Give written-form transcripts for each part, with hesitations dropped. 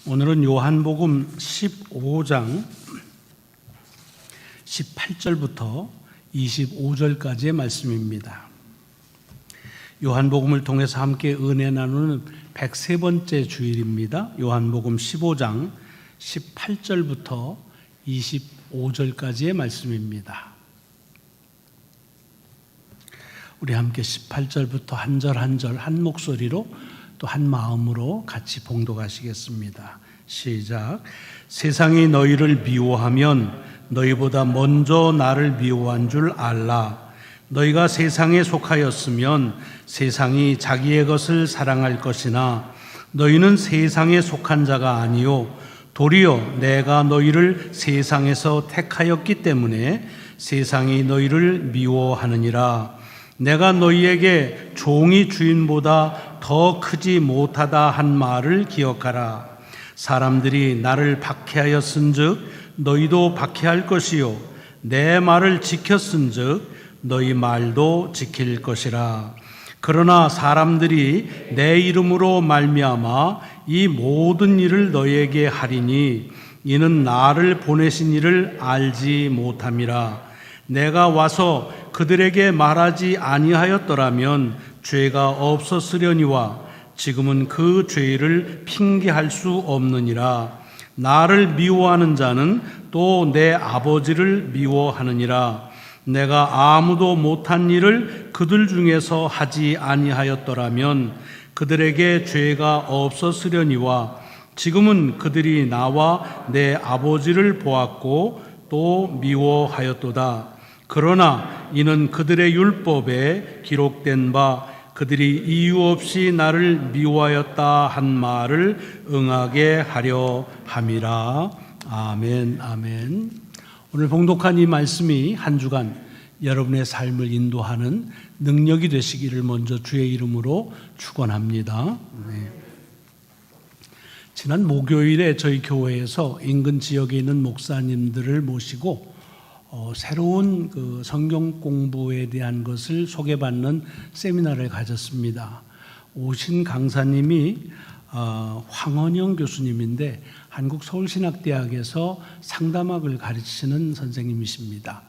오늘은 요한복음 15장 18절부터 25절까지의 말씀입니다. 요한복음을 통해서 함께 은혜 나누는 103번째 주일입니다. 요한복음 15장 18절부터 25절까지의 말씀입니다. 우리 함께 18절부터 한 절 한 절 한 목소리로 또 한 마음으로 같이 봉독하시겠습니다. 시작. 세상이 너희를 미워하면 너희보다 먼저 나를 미워한 줄 알라. 너희가 세상에 속하였으면 세상이 자기의 것을 사랑할 것이나 너희는 세상에 속한 자가 아니요 도리어 내가 너희를 세상에서 택하였기 때문에 세상이 너희를 미워하느니라. 내가 너희에게 종이 주인보다 더 크지 못하다 한 말을 기억하라. 사람들이 나를 박해하였은즉 너희도 박해할 것이요 내 말을 지켰은즉 너희 말도 지킬 것이라. 그러나 사람들이 내 이름으로 말미암아 이 모든 일을 너희에게 하리니 이는 나를 보내신 이를 알지 못함이라. 내가 와서 그들에게 말하지 아니하였더라면 죄가 없었으려니와 지금은 그 죄를 핑계할 수 없느니라. 나를 미워하는 자는 또 내 아버지를 미워하느니라. 내가 아무도 못한 일을 그들 중에서 하지 아니하였더라면 그들에게 죄가 없었으려니와 지금은 그들이 나와 내 아버지를 보았고 또 미워하였도다. 그러나 이는 그들의 율법에 기록된 바 그들이 이유 없이 나를 미워하였다 한 말을 응하게 하려 함이라. 아멘, 아멘. 오늘 봉독한 이 말씀이 한 주간 여러분의 삶을 인도하는 능력이 되시기를 먼저 주의 이름으로 축원합니다. 네. 지난 목요일에 저희 교회에서 인근 지역에 있는 목사님들을 모시고 새로운 그 성경 공부에 대한 것을 소개받는 세미나를 가졌습니다. 오신 강사님이 황원영 교수님인데 한국서울신학대학에서 상담학을 가르치시는 선생님이십니다.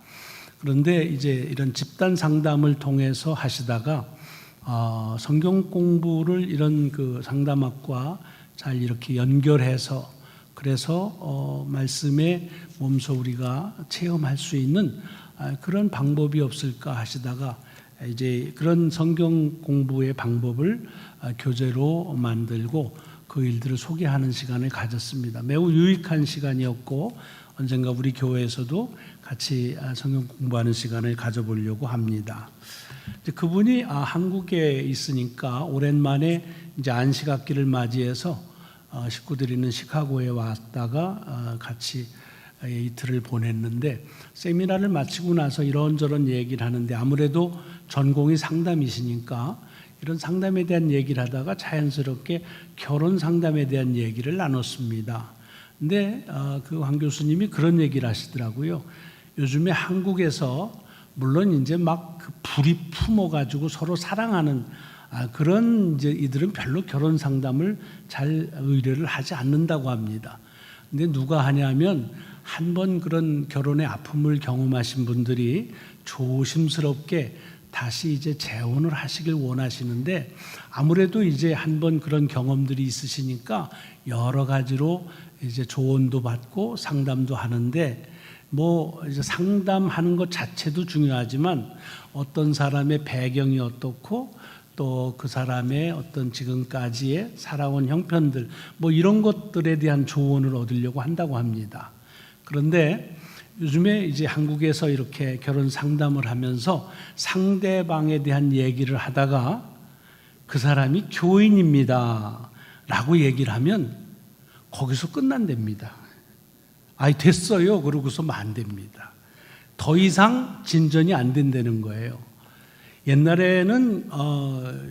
그런데 이제 이런 집단 상담을 통해서 하시다가 성경 공부를 이런 그 상담학과 잘 이렇게 연결해서 그래서 말씀에 몸소 우리가 체험할 수 있는 그런 방법이 없을까 하시다가 이제 그런 성경 공부의 방법을 교재로 만들고 그 일들을 소개하는 시간을 가졌습니다. 매우 유익한 시간이었고 언젠가 우리 교회에서도 같이 성경 공부하는 시간을 가져보려고 합니다. 그분이 한국에 있으니까 오랜만에 이제 안식학기를 맞이해서 식구들이 있는 시카고에 왔다가 같이 이틀을 보냈는데 세미나를 마치고 나서 이런저런 얘기를 하는데 아무래도 전공이 상담이시니까 이런 상담에 대한 얘기를 하다가 자연스럽게 결혼 상담에 대한 얘기를 나눴습니다. 근데 그 황 교수님이 그런 얘기를 하시더라고요. 요즘에 한국에서 물론 이제 막 그 불이 품어가지고 서로 사랑하는 그런 이제 이들은 별로 결혼 상담을 잘 의뢰를 하지 않는다고 합니다. 근데 누가 하냐면 한 번 그런 결혼의 아픔을 경험하신 분들이 조심스럽게 다시 이제 재혼을 하시길 원하시는데 아무래도 이제 한 번 그런 경험들이 있으시니까 여러 가지로 이제 조언도 받고 상담도 하는데 뭐 이제 상담하는 것 자체도 중요하지만 어떤 사람의 배경이 어떻고 또 그 사람의 어떤 지금까지의 살아온 형편들 뭐 이런 것들에 대한 조언을 얻으려고 한다고 합니다. 그런데 요즘에 이제 한국에서 이렇게 결혼 상담을 하면서 상대방에 대한 얘기를 하다가 그 사람이 교인입니다 라고 얘기를 하면 거기서 끝난답니다. 아이 됐어요 그러고서는 안 됩니다. 더 이상 진전이 안 된다는 거예요. 옛날에는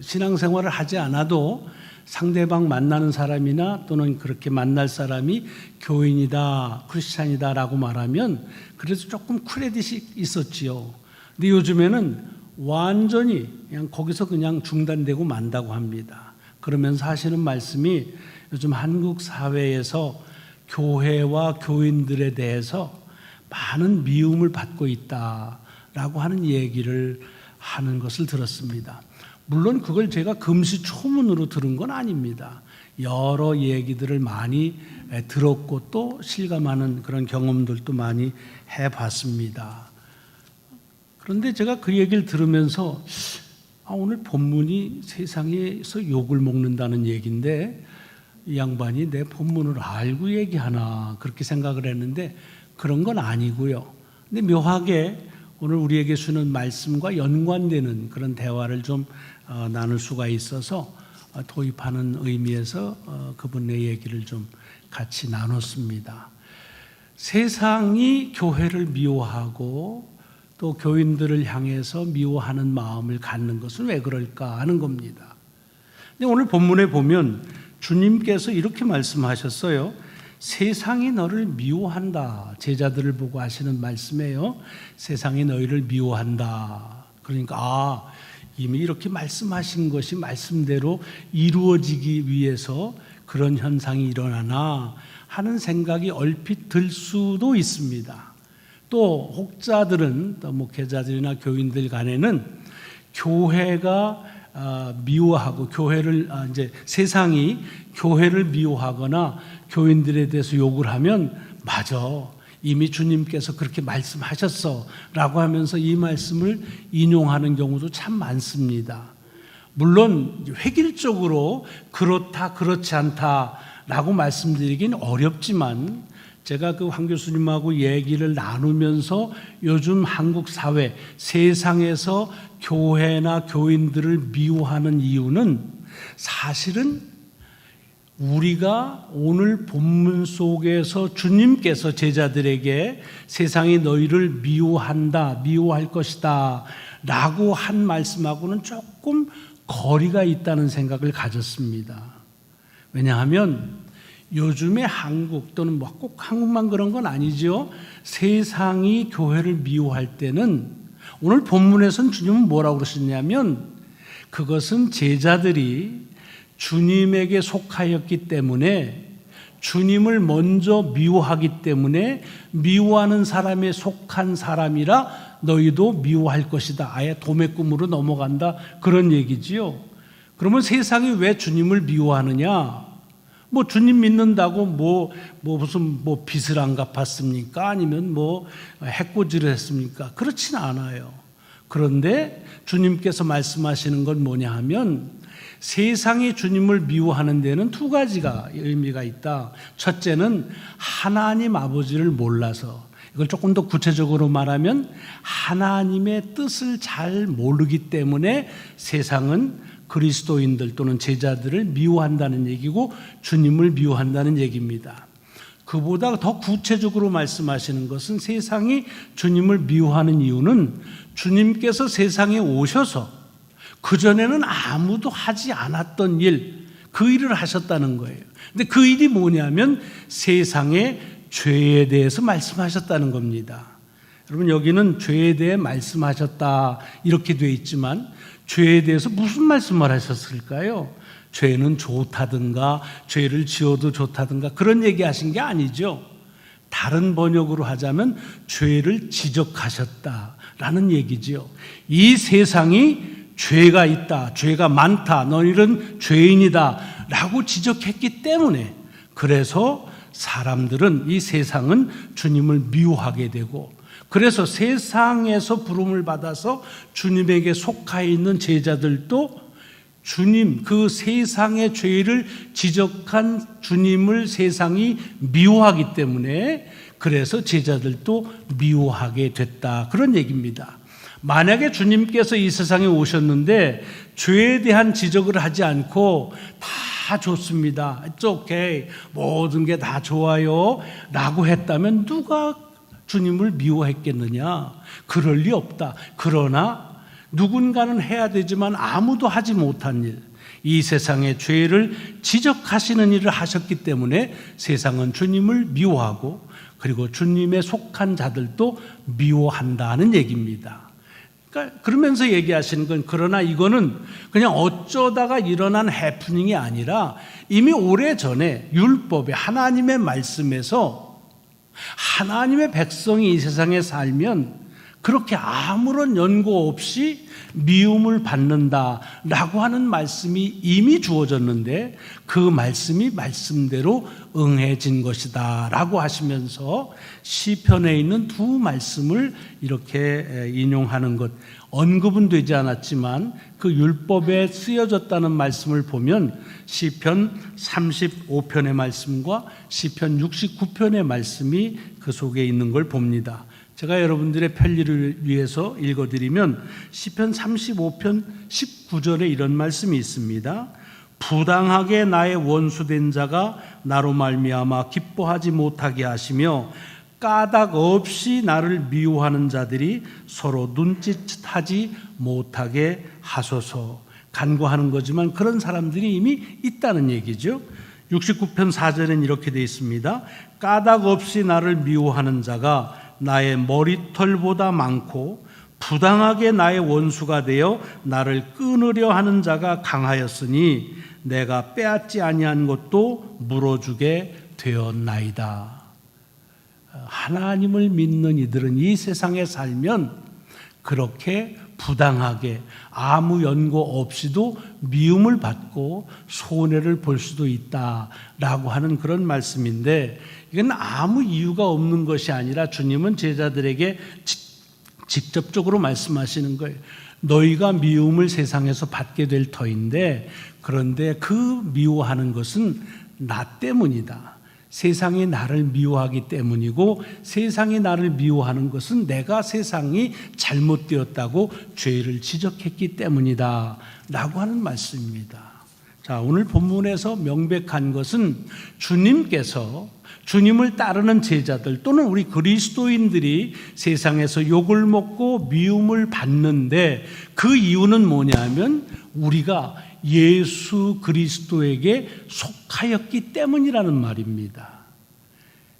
신앙생활을 하지 않아도 상대방 만나는 사람이나 또는 그렇게 만날 사람이 교인이다, 크리스찬이다 라고 말하면 그래도 조금 크레딧이 있었지요. 근데 요즘에는 완전히 그냥 거기서 그냥 중단되고 만다고 합니다. 그러면서 하시는 말씀이 요즘 한국 사회에서 교회와 교인들에 대해서 많은 미움을 받고 있다라고 하는 얘기를 하는 것을 들었습니다. 물론 그걸 제가 금시초문으로 들은 건 아닙니다. 여러 얘기들을 많이 들었고 또 실감하는 그런 경험들도 많이 해봤습니다. 그런데 제가 그 얘기를 들으면서 오늘 본문이 세상에서 욕을 먹는다는 얘기인데 이 양반이 내 본문을 알고 얘기하나 그렇게 생각을 했는데 그런 건 아니고요. 근데 묘하게 오늘 우리에게 주는 말씀과 연관되는 그런 대화를 좀 나눌 수가 있어서 도입하는 의미에서 그분의 얘기를 좀 같이 나눴습니다. 세상이 교회를 미워하고 또 교인들을 향해서 미워하는 마음을 갖는 것은 왜 그럴까 하는 겁니다. 근데 오늘 본문에 보면 주님께서 이렇게 말씀하셨어요. 세상이 너를 미워한다. 제자들을 보고 하시는 말씀이에요. 세상이 너희를 미워한다. 그러니까 이미 이렇게 말씀하신 것이 말씀대로 이루어지기 위해서 그런 현상이 일어나나 하는 생각이 얼핏 들 수도 있습니다. 또 혹자들은 또 목회자들이나 교인들 간에는 교회가 미워하고 교회를 이제 세상이 교회를 미워하거나 교인들에 대해서 욕을 하면 맞아. 이미 주님께서 그렇게 말씀하셨어라고 하면서 이 말씀을 인용하는 경우도 참 많습니다. 물론 획일적으로 그렇다 그렇지 않다라고 말씀드리긴 어렵지만 제가 그 황 교수님하고 얘기를 나누면서 요즘 한국 사회 세상에서 교회나 교인들을 미워하는 이유는 사실은 우리가 오늘 본문 속에서 주님께서 제자들에게 세상이 너희를 미워한다, 미워할 것이다 라고 한 말씀하고는 조금 거리가 있다는 생각을 가졌습니다. 왜냐하면 요즘의 한국 또는 꼭 한국만 그런 건 아니죠. 세상이 교회를 미워할 때는 오늘 본문에서는 주님은 뭐라고 그러셨냐면 그것은 제자들이 주님에게 속하였기 때문에 주님을 먼저 미워하기 때문에 미워하는 사람에 속한 사람이라 너희도 미워할 것이다. 아예 도매꿈으로 넘어간다. 그런 얘기지요. 그러면 세상이 왜 주님을 미워하느냐? 주님 믿는다고 무슨 빚을 안 갚았습니까? 아니면 해코지를 했습니까? 그렇지는 않아요. 그런데 주님께서 말씀하시는 건 뭐냐 하면 세상이 주님을 미워하는 데는 두 가지가 의미가 있다. 첫째는 하나님 아버지를 몰라서, 이걸 조금 더 구체적으로 말하면 하나님의 뜻을 잘 모르기 때문에 세상은 그리스도인들 또는 제자들을 미워한다는 얘기고 주님을 미워한다는 얘기입니다. 그보다 더 구체적으로 말씀하시는 것은 세상이 주님을 미워하는 이유는 주님께서 세상에 오셔서 그전에는 아무도 하지 않았던 일, 그 일을 하셨다는 거예요. 근데 그 일이 뭐냐면 세상의 죄에 대해서 말씀하셨다는 겁니다. 여러분 여기는 죄에 대해 말씀하셨다 이렇게 돼 있지만 죄에 대해서 무슨 말씀을 하셨을까요? 죄는 좋다든가 죄를 지어도 좋다든가 그런 얘기 하신 게 아니죠. 다른 번역으로 하자면 죄를 지적하셨다라는 얘기지요. 이 세상이 죄가 있다, 죄가 많다, 너희는 죄인이다 라고 지적했기 때문에 그래서 사람들은 이 세상은 주님을 미워하게 되고 그래서 세상에서 부름을 받아서 주님에게 속하 있는 제자들도 주님, 그 세상의 죄를 지적한 주님을 세상이 미워하기 때문에 그래서 제자들도 미워하게 됐다. 그런 얘기입니다. 만약에 주님께서 이 세상에 오셨는데 죄에 대한 지적을 하지 않고 다 좋습니다. It's okay. 모든 게 다 좋아요. 라고 했다면 누가 주님을 미워했겠느냐? 그럴 리 없다. 그러나 누군가는 해야 되지만 아무도 하지 못한 일, 이 세상의 죄를 지적하시는 일을 하셨기 때문에 세상은 주님을 미워하고 그리고 주님에 속한 자들도 미워한다는 얘기입니다. 그러니까 그러면서 얘기하시는 건, 그러나 이거는 그냥 어쩌다가 일어난 해프닝이 아니라 이미 오래전에 율법에 하나님의 말씀에서 하나님의 백성이 이 세상에 살면 그렇게 아무런 연고 없이 미움을 받는다라고 하는 말씀이 이미 주어졌는데 그 말씀이 말씀대로 응해진 것이다라고 하시면서 시편에 있는 두 말씀을 이렇게 인용하는 것, 언급은 되지 않았지만 그 율법에 쓰여졌다는 말씀을 보면 시편 35편의 말씀과 시편 69편의 말씀이 그 속에 있는 걸 봅니다. 제가 여러분들의 편리를 위해서 읽어드리면 시편 35편 19절에 이런 말씀이 있습니다. 부당하게 나의 원수된 자가 나로 말미암아 기뻐하지 못하게 하시며 까닭 없이 나를 미워하는 자들이 서로 눈짓하지 못하게 하소서. 간구하는 거지만 그런 사람들이 이미 있다는 얘기죠. 69편 4절엔 이렇게 되어 있습니다. 까닭 없이 나를 미워하는 자가 나의 머리털보다 많고 부당하게 나의 원수가 되어 나를 끊으려 하는 자가 강하였으니 내가 빼앗지 아니한 것도 물어주게 되었나이다. 하나님을 믿는 이들은 이 세상에 살면 그렇게 부당하게 아무 연고 없이도 미움을 받고 손해를 볼 수도 있다라고 하는 그런 말씀인데, 이건 아무 이유가 없는 것이 아니라 주님은 제자들에게 직접적으로 말씀하시는 거예요. 너희가 미움을 세상에서 받게 될 터인데, 그런데 그 미워하는 것은 나 때문이다. 세상이 나를 미워하기 때문이고, 세상이 나를 미워하는 것은 내가 세상이 잘못되었다고 죄를 지적했기 때문이다 라고 하는 말씀입니다. 자, 오늘 본문에서 명백한 것은 주님께서 주님을 따르는 제자들 또는 우리 그리스도인들이 세상에서 욕을 먹고 미움을 받는데 그 이유는 뭐냐면 우리가 예수 그리스도에게 속하였기 때문이라는 말입니다.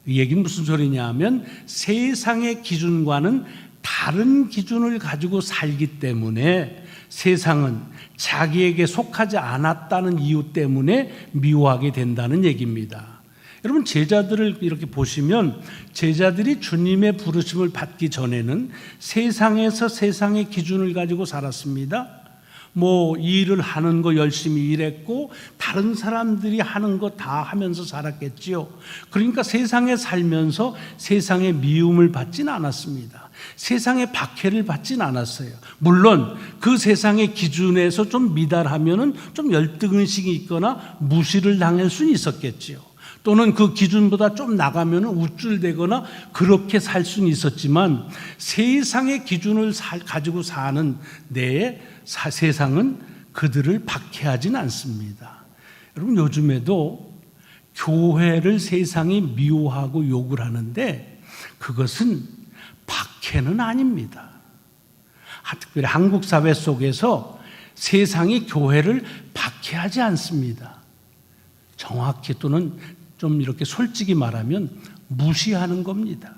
이 얘기는 무슨 소리냐 하면 세상의 기준과는 다른 기준을 가지고 살기 때문에 세상은 자기에게 속하지 않았다는 이유 때문에 미워하게 된다는 얘기입니다. 여러분, 제자들을 이렇게 보시면 제자들이 주님의 부르심을 받기 전에는 세상에서 세상의 기준을 가지고 살았습니다. 일을 하는 거 열심히 일했고 다른 사람들이 하는 거 다 하면서 살았겠지요. 그러니까 세상에 살면서 세상의 미움을 받진 않았습니다. 세상의 박해를 받진 않았어요. 물론 그 세상의 기준에서 좀 미달하면은 좀 열등의식이 있거나 무시를 당할 수는 있었겠지요. 또는 그 기준보다 좀 나가면 우쭐대거나 그렇게 살 수는 있었지만 세상의 기준을 가지고 사는 데에 세상은 그들을 박해하진 않습니다. 여러분, 요즘에도 교회를 세상이 미워하고 욕을 하는데 그것은 박해는 아닙니다. 특별히 한국 사회 속에서 세상이 교회를 박해하지 않습니다. 정확히 또는 좀 이렇게 솔직히 말하면 무시하는 겁니다.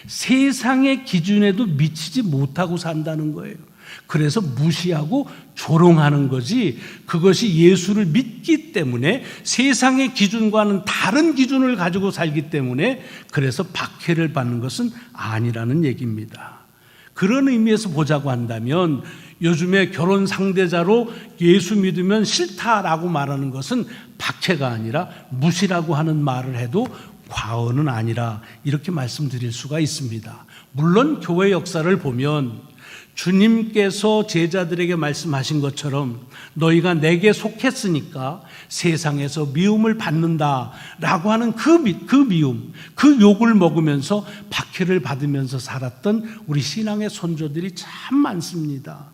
세상의 기준에도 미치지 못하고 산다는 거예요. 그래서 무시하고 조롱하는 거지, 그것이 예수를 믿기 때문에 세상의 기준과는 다른 기준을 가지고 살기 때문에 그래서 박해를 받는 것은 아니라는 얘기입니다. 그런 의미에서 보자고 한다면 요즘에 결혼 상대자로 예수 믿으면 싫다라고 말하는 것은 박해가 아니라 무시라고 하는 말을 해도 과언은 아니라 이렇게 말씀드릴 수가 있습니다. 물론 교회 역사를 보면 주님께서 제자들에게 말씀하신 것처럼 너희가 내게 속했으니까 세상에서 미움을 받는다라고 하는 그 미움, 그 욕을 먹으면서 박해를 받으면서 살았던 우리 신앙의 선조들이 참 많습니다.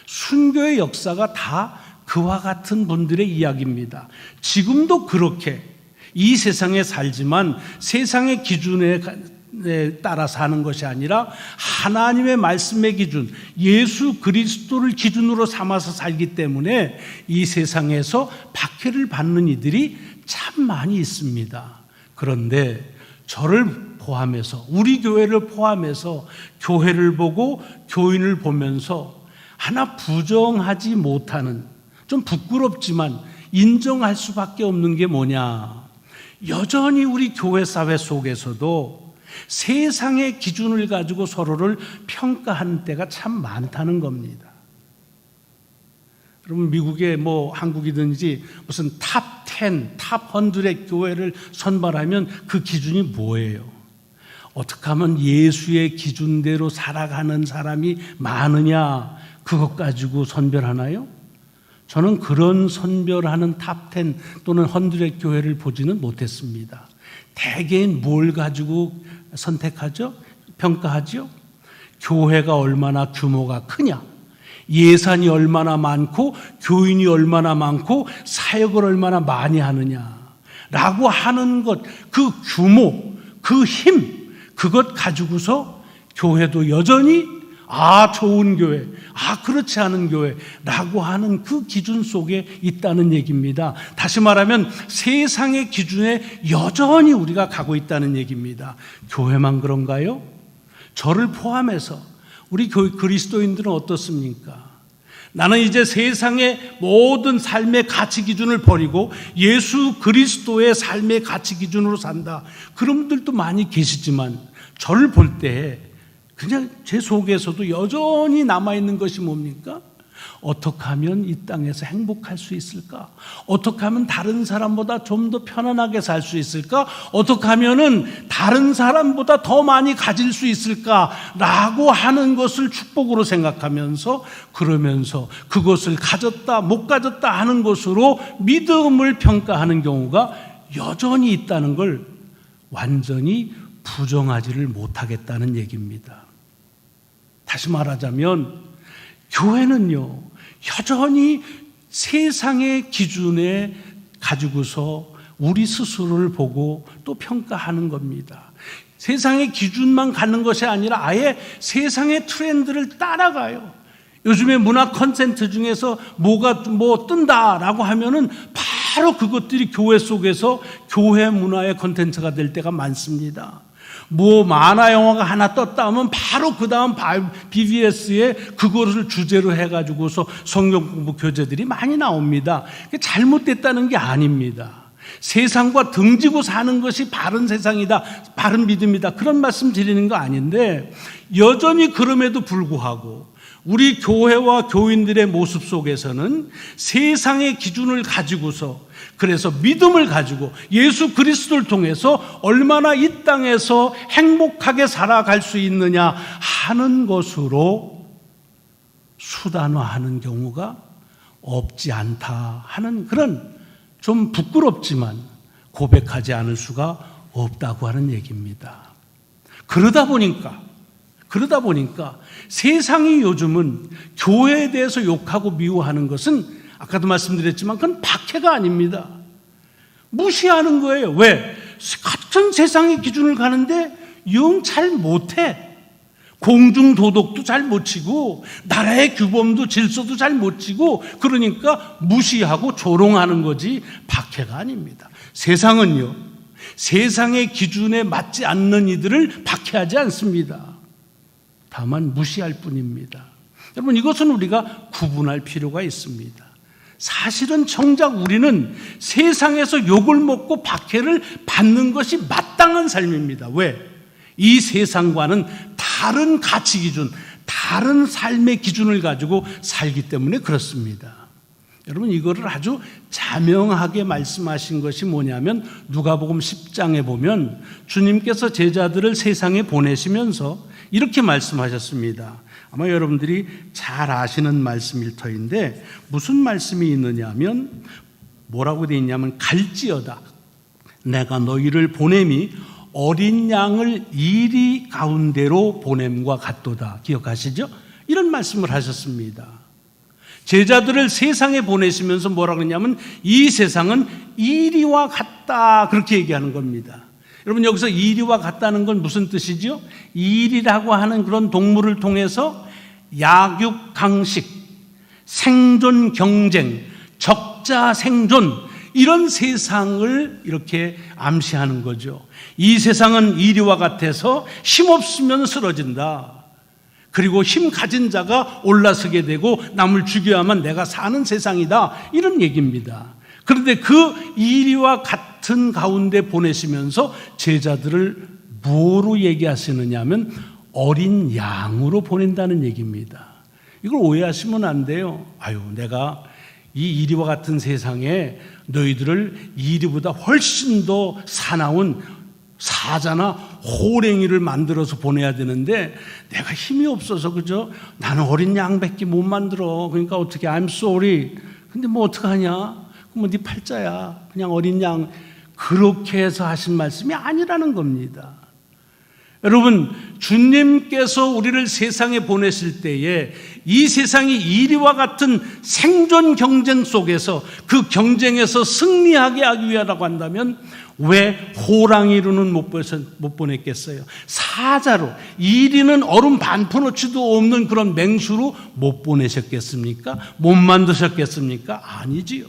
순교의 역사가 다 그와 같은 분들의 이야기입니다. 지금도 그렇게 이 세상에 살지만 세상의 기준에 따라 사는 것이 아니라 하나님의 말씀의 기준, 예수 그리스도를 기준으로 삼아서 살기 때문에 이 세상에서 박해를 받는 이들이 참 많이 있습니다. 그런데 저를 포함해서, 우리 교회를 포함해서 교회를 보고 교인을 보면서 하나 부정하지 못하는, 좀 부끄럽지만 인정할 수밖에 없는 게 뭐냐? 여전히 우리 교회 사회 속에서도 세상의 기준을 가지고 서로를 평가하는 때가 참 많다는 겁니다. 여러분, 미국의 한국이든지 무슨 탑 10, 탑 100 교회를 선발하면 그 기준이 뭐예요? 어떻게 하면 예수의 기준대로 살아가는 사람이 많으냐, 그것 가지고 선별하나요? 저는 그런 선별하는 탑 10 또는 100 교회를 보지는 못했습니다. 대개는 뭘 가지고 선택하죠? 평가하죠? 교회가 얼마나 규모가 크냐, 예산이 얼마나 많고 교인이 얼마나 많고 사역을 얼마나 많이 하느냐라고 하는 것, 그 규모, 그 힘, 그것 가지고서 교회도 여전히 좋은 교회, 그렇지 않은 교회라고 하는 그 기준 속에 있다는 얘기입니다. 다시 말하면 세상의 기준에 여전히 우리가 가고 있다는 얘기입니다. 교회만 그런가요? 저를 포함해서 우리 그리스도인들은 어떻습니까? 나는 이제 세상의 모든 삶의 가치 기준을 버리고 예수 그리스도의 삶의 가치 기준으로 산다. 그런 분들도 많이 계시지만 저를 볼 때 그냥 제 속에서도 여전히 남아있는 것이 뭡니까? 어떻게 하면 이 땅에서 행복할 수 있을까? 어떻게 하면 다른 사람보다 좀 더 편안하게 살 수 있을까? 어떻게 하면은 다른 사람보다 더 많이 가질 수 있을까? 라고 하는 것을 축복으로 생각하면서, 그러면서 그것을 가졌다 못 가졌다 하는 것으로 믿음을 평가하는 경우가 여전히 있다는 걸 완전히 부정하지를 못하겠다는 얘기입니다. 다시 말하자면 교회는요, 여전히 세상의 기준에 가지고서 우리 스스로를 보고 또 평가하는 겁니다. 세상의 기준만 갖는 것이 아니라 아예 세상의 트렌드를 따라가요. 요즘에 문화 콘텐츠 중에서 뭐가 뜬다라고 하면은 바로 그것들이 교회 속에서 교회 문화의 콘텐츠가 될 때가 많습니다. 만화 영화가 하나 떴다 하면 바로 그 다음 BBS에 그것을 주제로 해가지고서 성경 공부 교재들이 많이 나옵니다. 잘못됐다는 게 아닙니다. 세상과 등지고 사는 것이 바른 세상이다, 바른 믿음이다, 그런 말씀 드리는 거 아닌데, 여전히 그럼에도 불구하고 우리 교회와 교인들의 모습 속에서는 세상의 기준을 가지고서, 그래서 믿음을 가지고 예수 그리스도를 통해서 얼마나 이 땅에서 행복하게 살아갈 수 있느냐 하는 것으로 수단화하는 경우가 없지 않다 하는, 그런 좀 부끄럽지만 고백하지 않을 수가 없다고 하는 얘기입니다. 그러다 보니까 세상이 요즘은 교회에 대해서 욕하고 미워하는 것은, 아까도 말씀드렸지만 그건 박해가 아닙니다. 무시하는 거예요. 왜? 같은 세상의 기준을 가는데 영 잘 못해. 공중도덕도 잘 못 지고 나라의 규범도 질서도 잘 못 지고, 그러니까 무시하고 조롱하는 거지 박해가 아닙니다. 세상은요, 세상의 기준에 맞지 않는 이들을 박해하지 않습니다. 다만 무시할 뿐입니다. 여러분, 이것은 우리가 구분할 필요가 있습니다. 사실은 정작 우리는 세상에서 욕을 먹고 박해를 받는 것이 마땅한 삶입니다. 왜? 이 세상과는 다른 가치 기준, 다른 삶의 기준을 가지고 살기 때문에 그렇습니다. 여러분, 이거를 아주 자명하게 말씀하신 것이 뭐냐면, 누가복음 10장에 보면 주님께서 제자들을 세상에 보내시면서 이렇게 말씀하셨습니다. 아마 여러분들이 잘 아시는 말씀일 터인데, 무슨 말씀이 있느냐 하면, 뭐라고 되어 있냐면, 갈지어다 내가 너희를 보냄이 어린 양을 이리 가운데로 보냄과 같도다. 기억하시죠? 이런 말씀을 하셨습니다. 제자들을 세상에 보내시면서 뭐라고 했냐면, 이 세상은 이리와 같다, 그렇게 얘기하는 겁니다. 여러분, 여기서 이리와 같다는 건 무슨 뜻이죠? 일이라고 하는 그런 동물을 통해서 약육 강식, 생존 경쟁, 적자 생존, 이런 세상을 이렇게 암시하는 거죠. 이 세상은 이리와 같아서 힘없으면 쓰러진다. 그리고 힘 가진 자가 올라서게 되고 남을 죽여야만 내가 사는 세상이다. 이런 얘기입니다. 그런데 그 이리와 같은 가운데 보내시면서 제자들을 뭐로 얘기하시느냐 하면 어린 양으로 보낸다는 얘기입니다. 이걸 오해하시면 안 돼요. 내가 이 이리와 같은 세상에 너희들을 이리보다 훨씬 더 사나운 사자나 호랭이를 만들어서 보내야 되는데 내가 힘이 없어서 그죠? 나는 어린 양밖에 못 만들어. 그러니까 어떻게 I'm sorry. 근데 뭐 어떡하냐? 그럼 네 팔자야. 그냥 어린 양. 그렇게 해서 하신 말씀이 아니라는 겁니다. 여러분, 주님께서 우리를 세상에 보내실 때에 이 세상이 이리와 같은 생존 경쟁 속에서 그 경쟁에서 승리하게 하기 위하라고 한다면 왜 호랑이로는 못 보냈겠어요? 사자로, 이리는 얼음 반 푼어치도 없는 그런 맹수로 못 보내셨겠습니까? 못 만드셨겠습니까? 아니지요.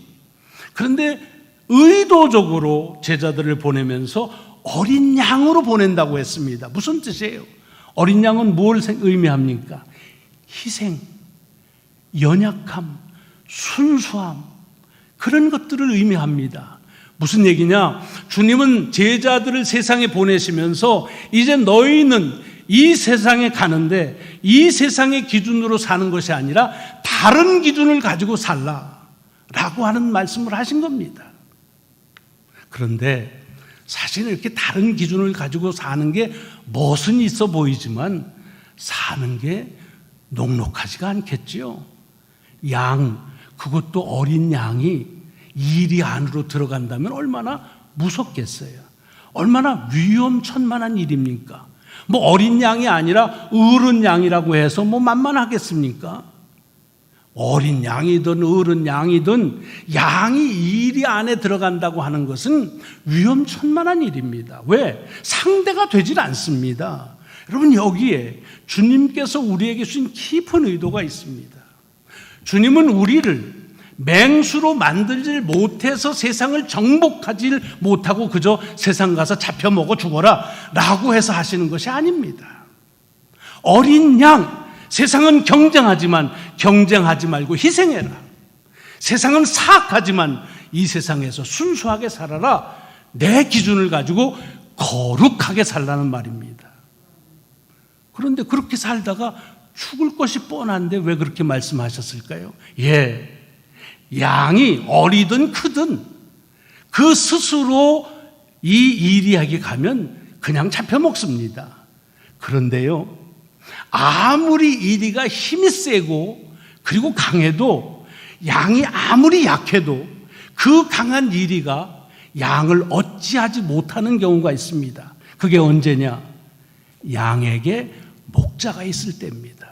그런데 의도적으로 제자들을 보내면서 어린 양으로 보낸다고 했습니다. 무슨 뜻이에요? 어린 양은 뭘 의미합니까? 희생, 연약함, 순수함, 그런 것들을 의미합니다. 무슨 얘기냐? 주님은 제자들을 세상에 보내시면서 이제 너희는 이 세상에 가는데 이 세상의 기준으로 사는 것이 아니라 다른 기준을 가지고 살라라고 하는 말씀을 하신 겁니다. 그런데 사실 이렇게 다른 기준을 가지고 사는 게 멋은 있어 보이지만 사는 게 녹록하지가 않겠지요. 양, 그것도 어린 양이 이리 안으로 들어간다면 얼마나 무섭겠어요. 얼마나 위험천만한 일입니까? 뭐 어린 양이 아니라 어른 양이라고 해서 뭐 만만하겠습니까? 어린 양이든 어른 양이든 양이 이리 안에 들어간다고 하는 것은 위험천만한 일입니다. 왜? 상대가 되질 않습니다. 여러분, 여기에 주님께서 우리에게 주신 깊은 의도가 있습니다. 주님은 우리를 맹수로 만들질 못해서 세상을 정복하지 못하고 그저 세상 가서 잡혀 먹어 죽어라 라고 해서 하시는 것이 아닙니다. 어린 양, 세상은 경쟁하지만 경쟁하지 말고 희생해라. 세상은 사악하지만 이 세상에서 순수하게 살아라. 내 기준을 가지고 거룩하게 살라는 말입니다. 그런데 그렇게 살다가 죽을 것이 뻔한데 왜 그렇게 말씀하셨을까요? 양이 어리든 크든 그 스스로 이 이리하게 가면 그냥 잡혀 먹습니다. 그런데요, 아무리 이리가 힘이 세고 그리고 강해도 양이 아무리 약해도 그 강한 이리가 양을 어찌하지 못하는 경우가 있습니다. 그게 언제냐? 양에게 목자가 있을 때입니다.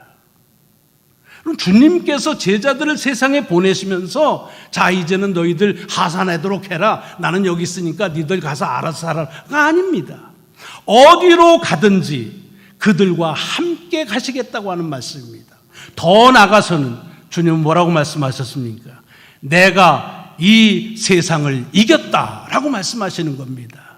그럼 주님께서 제자들을 세상에 보내시면서 자, 이제는 너희들 하산하도록 해라. 나는 여기 있으니까 너희들 가서 알아서 살아가 아닙니다. 어디로 가든지 그들과 함께 가시겠다고 하는 말씀입니다. 더 나아가서는 주님은 뭐라고 말씀하셨습니까? 내가 이 세상을 이겼다라고 말씀하시는 겁니다.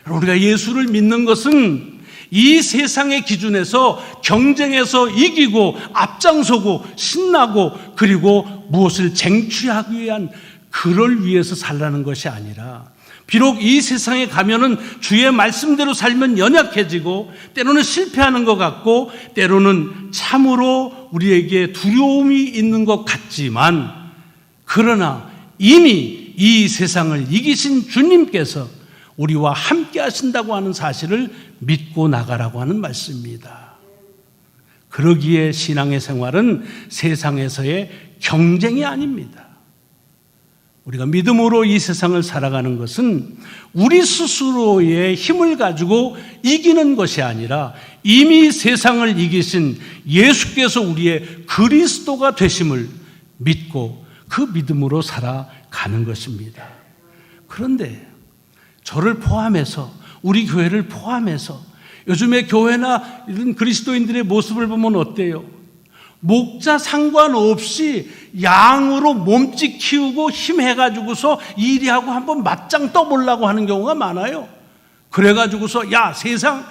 우리가 예수를 믿는 것은 이 세상의 기준에서 경쟁에서 이기고 앞장서고 신나고 그리고 무엇을 쟁취하기 위한 그를 위해서 살라는 것이 아니라, 비록 이 세상에 가면은 주의 말씀대로 살면 연약해지고 때로는 실패하는 것 같고 때로는 참으로 우리에게 두려움이 있는 것 같지만, 그러나 이미 이 세상을 이기신 주님께서 우리와 함께 하신다고 하는 사실을 믿고 나가라고 하는 말씀입니다. 그러기에 신앙의 생활은 세상에서의 경쟁이 아닙니다. 우리가 믿음으로 이 세상을 살아가는 것은 우리 스스로의 힘을 가지고 이기는 것이 아니라 이미 세상을 이기신 예수께서 우리의 그리스도가 되심을 믿고 그 믿음으로 살아가는 것입니다. 그런데 저를 포함해서, 우리 교회를 포함해서 요즘에 교회나 이런 그리스도인들의 모습을 보면 어때요? 목자 상관없이 양으로 몸집 키우고 힘해가지고서 일이하고 한번 맞짱 떠보려고 하는 경우가 많아요. 그래가지고서 야 세상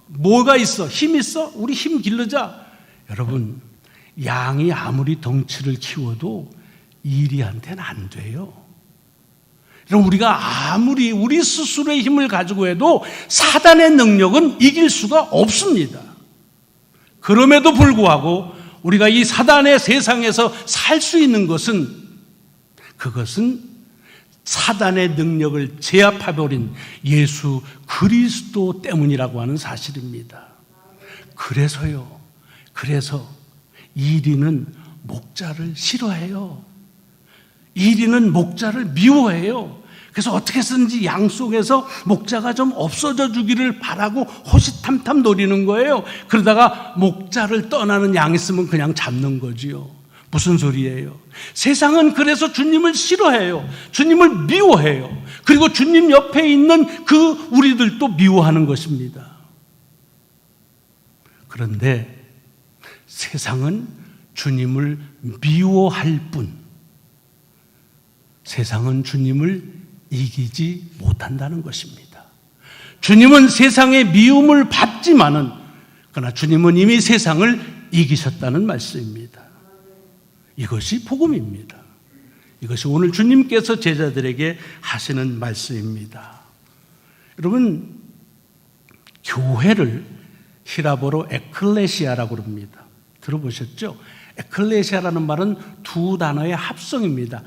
뭐가 있어? 힘 있어? 우리 힘 기르자. 여러분, 양이 아무리 덩치를 키워도 이리한테는 안 돼요. 그럼 우리가 아무리 우리 스스로의 힘을 가지고 해도 사단의 능력은 이길 수가 없습니다. 그럼에도 불구하고 우리가 이 사단의 세상에서 살 수 있는 것은, 그것은 사단의 능력을 제압해버린 예수 그리스도 때문이라고 하는 사실입니다. 그래서 이리는 목자를 싫어해요. 이리는 목자를 미워해요. 그래서 어떻게 해서든지 양 속에서 목자가 좀 없어져 주기를 바라고 호시탐탐 노리는 거예요. 그러다가 목자를 떠나는 양 있으면 그냥 잡는 거지요. 무슨 소리예요? 세상은 그래서 주님을 싫어해요. 주님을 미워해요. 그리고 주님 옆에 있는 그 우리들도 미워하는 것입니다. 그런데 세상은 주님을 미워할 뿐, 세상은 주님을 이기지 못한다는 것입니다. 주님은 세상의 미움을 받지만은, 그러나 주님은 이미 세상을 이기셨다는 말씀입니다. 이것이 복음입니다. 이것이 오늘 주님께서 제자들에게 하시는 말씀입니다. 여러분, 교회를 히라보로 에클레시아라고 합니다. 들어보셨죠? 에클레시아라는 말은 두 단어의 합성입니다.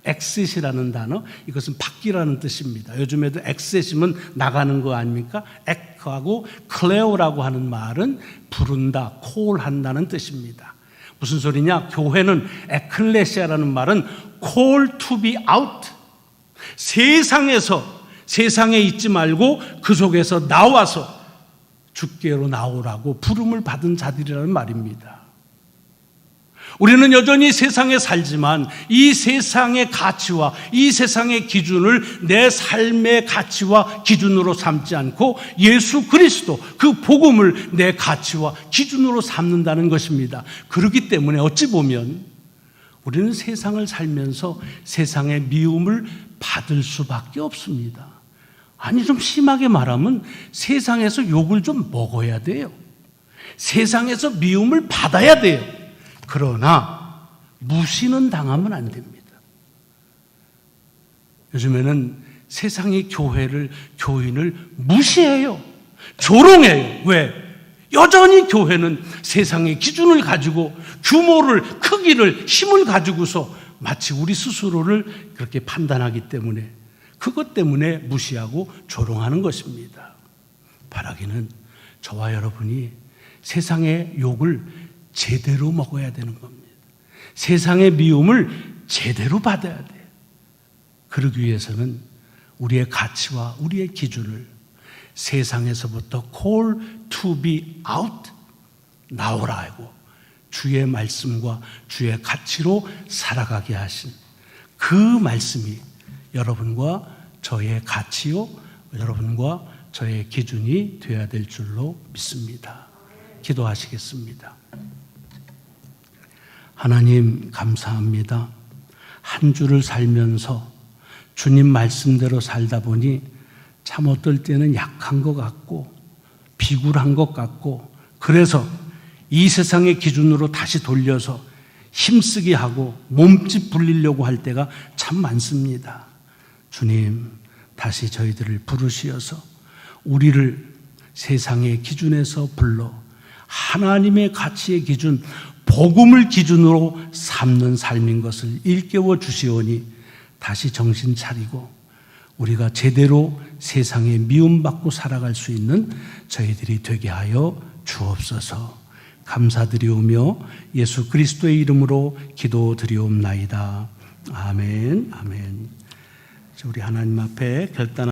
엑셋이라는 단어, 이것은 바뀌라는 뜻입니다. 요즘에도 엑셋이면 나가는 거 아닙니까? 에크하고 클레오라고 하는 말은 부른다, 콜한다는 뜻입니다. 무슨 소리냐? 교회는, 에클레시아라는 말은 call to be out, 세상에 있지 말고 그 속에서 나와서 주께로 나오라고 부름을 받은 자들이라는 말입니다. 우리는 여전히 세상에 살지만 이 세상의 가치와 이 세상의 기준을 내 삶의 가치와 기준으로 삼지 않고 예수 그리스도, 그 복음을 내 가치와 기준으로 삼는다는 것입니다. 그렇기 때문에 어찌 보면 우리는 세상을 살면서 세상의 미움을 받을 수밖에 없습니다. 아니, 좀 심하게 말하면 세상에서 욕을 좀 먹어야 돼요. 세상에서 미움을 받아야 돼요. 그러나 무시는 당하면 안 됩니다. 요즘에는 세상이 교인을 무시해요. 조롱해요. 왜? 여전히 교회는 세상의 기준을 가지고 규모를, 크기를, 힘을 가지고서 마치 우리 스스로를 그렇게 판단하기 때문에, 그것 때문에 무시하고 조롱하는 것입니다. 바라기는 저와 여러분이 세상의 욕을 제대로 먹어야 되는 겁니다. 세상의 미움을 제대로 받아야 돼요. 그러기 위해서는 우리의 가치와 우리의 기준을 세상에서부터 call to be out, 나오라 하고 주의 말씀과 주의 가치로 살아가게 하신 그 말씀이 여러분과 저의 가치요, 여러분과 저의 기준이 되어야 될 줄로 믿습니다. 기도하시겠습니다. 하나님, 감사합니다. 한 주를 살면서 주님 말씀대로 살다 보니 참 어떨 때는 약한 것 같고 비굴한 것 같고, 그래서 이 세상의 기준으로 다시 돌려서 힘쓰게 하고 몸집 불리려고 할 때가 참 많습니다. 주님, 다시 저희들을 부르시어서 우리를 세상의 기준에서 불러 하나님의 가치의 기준, 복음을 기준으로 삼는 삶인 것을 일깨워 주시오니 다시 정신 차리고 우리가 제대로 세상에 미움받고 살아갈 수 있는 저희들이 되게 하여 주옵소서. 감사드리오며 예수 그리스도의 이름으로 기도드리옵나이다. 아멘. 아멘. 우리 하나님 앞에 결단한